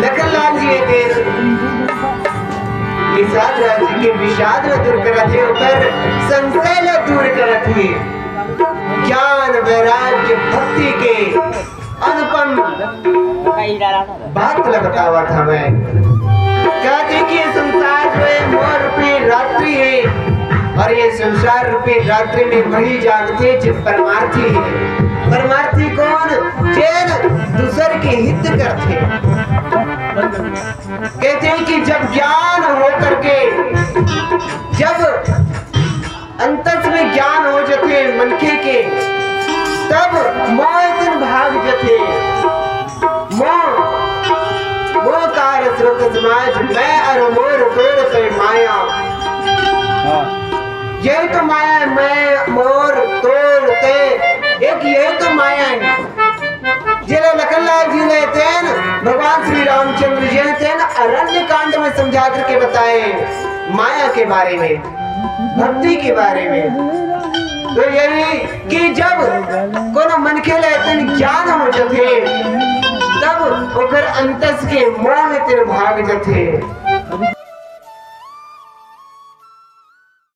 लखनलाल जी निषाद राज्य के विषाद दूर करते ऊपर संशय दूर करते ज्ञान वैराग्य भक्ति के अनुपम बात लगता हुआ था। मैं कहते कि संसार में मोर रूपी रात्रि है और ये संसार रूपी रात्रि में वही जागते जिन परमार्थी है। परमार्थी कौन? जैन दूसर के हित करते। कहते हैं कि जब ज्ञान हो करके जब अंतस में ज्ञान हो जाते मनखे के तब मोह दिन भाग जाते। मोह कार स्रोत समाज मैं और मोर तोड़ पे माया। यही तो माया है, मैं मोर तोड़ते एक यही तो माया है। जिले लखनलाल जी ने तेन भगवान श्री रामचंद्र जी ने तेन अरण्य कांड में समझा करके बताए माया के बारे में, भक्ति के बारे में। तो यही कि जब कोनो मन के लेते ज्ञान हो जाते तब ओकर अंतस के मोह में तेरे भाग जाते।